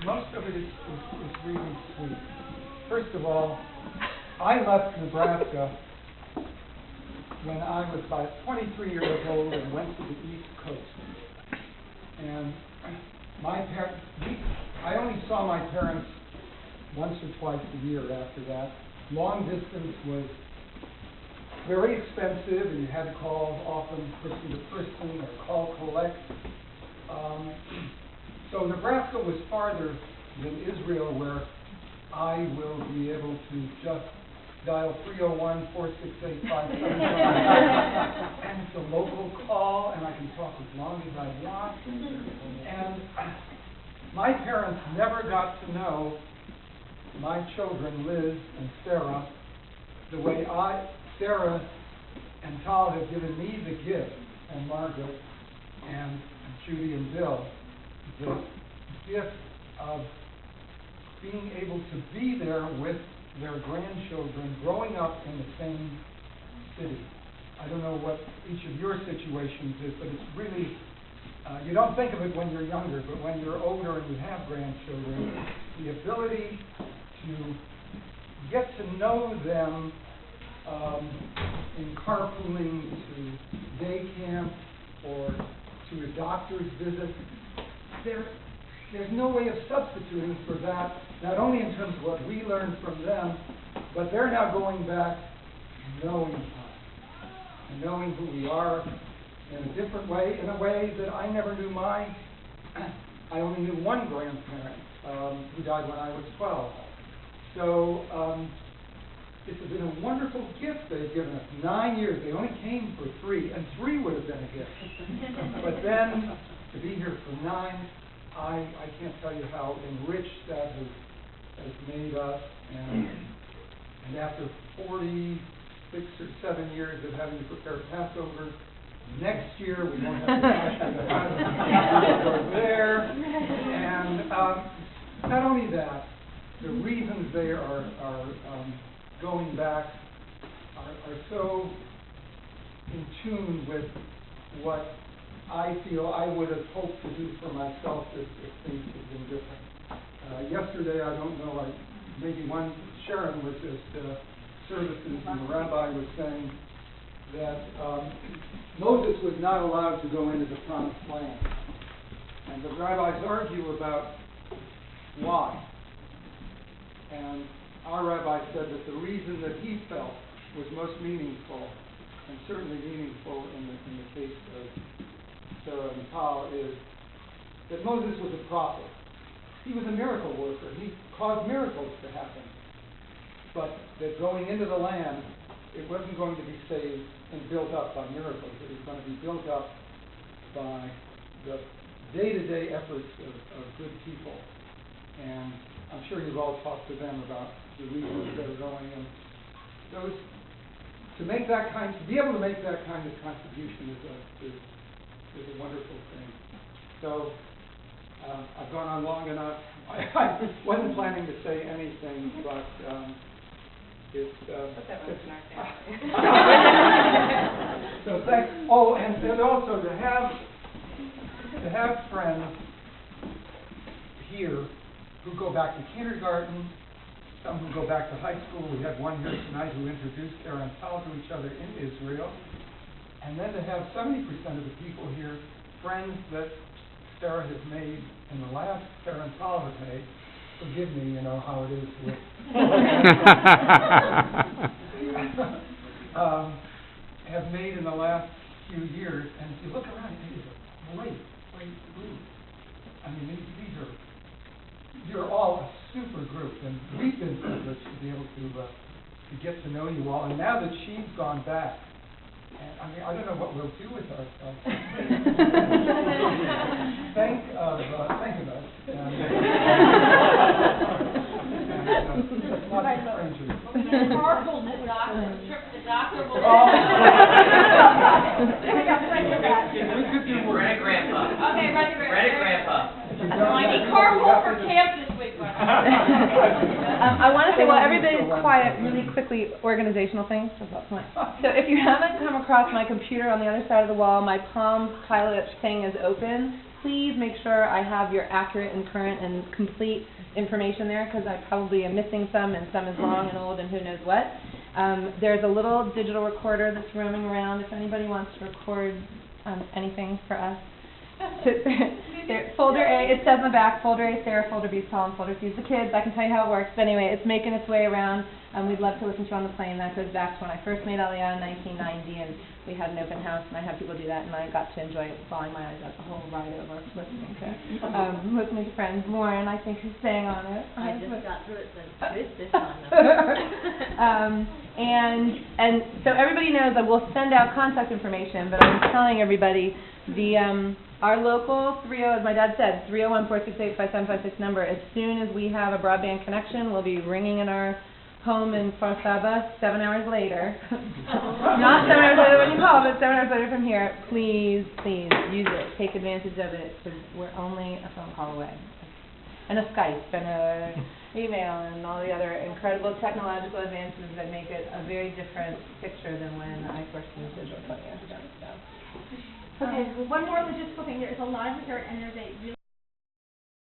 most of it is really sweet. First of all, I left Nebraska when I was about 23 years old and went to the East Coast. And I only saw my parents once or twice a year after that. Long distance was very expensive, and you had to call often person to person or call collect. So Nebraska was farther than Israel, where I will be able to just dial 301-468-5755, and it's a local call, and I can talk as long as I want. And my parents never got to know my children, Liz and Sarah, the way Sarah and Tal have given me the gift, and Margaret and Judy and Bill, the gift of being able to be there with their grandchildren growing up in the same city. I don't know what each of your situations is, but it's really, you don't think of it when you're younger, but when you're older and you have grandchildren, the ability to get to know them in carpooling to day camp or to a doctor's visit, there's no way of substituting for that, not only in terms of what we learned from them, but they're now going back knowing us, and knowing who we are in a different way, in a way that I never knew mine. I only knew one grandparent who died when I was 12. So it's been a wonderful gift they've given us. 9 years. They only came for 3, and 3 would have been a gift. But then to be here for 9, I can't tell you how enriched that has made us. And after 46 or 7 years of having to prepare Passover, next year we won't have to go there. And not only that, the reasons they are going back are so in tune with what I feel I would have hoped to do for myself if things had been different. Yesterday, I don't know, maybe Sharon was just services, and the rabbi was saying that Moses was not allowed to go into the promised land. And the rabbis argue about why. And our rabbi said that the reason that he felt was most meaningful, and certainly meaningful in the case of Sarah and Tal, is that Moses was a prophet. He was a miracle worker. He caused miracles to happen. But that going into the land, it wasn't going to be saved and built up by miracles. It was going to be built up by the day-to-day efforts of good people. And I'm sure you've all talked to them about the reasons they're going. And those, to be able to make that kind of contribution is a wonderful thing. So I've gone on long enough. I wasn't planning to say anything, but it's. Put that in our family. So thanks. Oh, and also to have friends here who go back to kindergarten, some who go back to high school. We had one here tonight who introduced Sarah and Tal to each other in Israel. And then to have 70% of the people here, friends that Sarah has made in the last, Sarah and Tal have made. Forgive me, you know how it is with have made in the last few years. And if you look around, it is a great group. I mean, you're all a super group, and we've been privileged to be able to get to know you all. And now that she's gone back, and I mean, I don't know what we'll do with ourselves. Think of us. Lots of strangers. Carpool to the doctor will. We could do more. Ready, Grandpa. Okay, ready, Grandpa. I need carpool for camp this week. I want to say, while everybody's quiet, really quickly, organizational things. So if you haven't come across my computer on the other side of the wall, my Palm Pilot thing is open. please make sure I have your accurate and current and complete information there, because I probably am missing some, and some is wrong and old and who knows what. There's a little digital recorder that's roaming around if anybody wants to record anything for us. Folder A, it says in the back, folder A, Sarah, folder B, Paul, and folder C is the kids. I can tell you how it works, but anyway, it's making its way around. We'd love to listen to you on the plane. That goes back to when I first made Aliyah in 1990, and we had an open house, and I had people do that, and I got to enjoy it, bawling my eyes out the whole ride over, listening to friends. Lauren, I think, who's staying on it. I just got through it this time. And so everybody knows that we'll send out contact information, but I'm telling everybody our local 30, as my dad said, 301-468-5756 number. As soon as we have a broadband connection, we'll be ringing in our home in Farsaba 7 hours later. Not 7 hours later when you call, but 7 hours later from here. Please, please use it. Take advantage of it, because we're only a phone call away. And a Skype and a email and all the other incredible technological advances that make it a very different picture than when I first used digital 20 years ago. Okay, one more logistical thing. There's a live here, and there's a really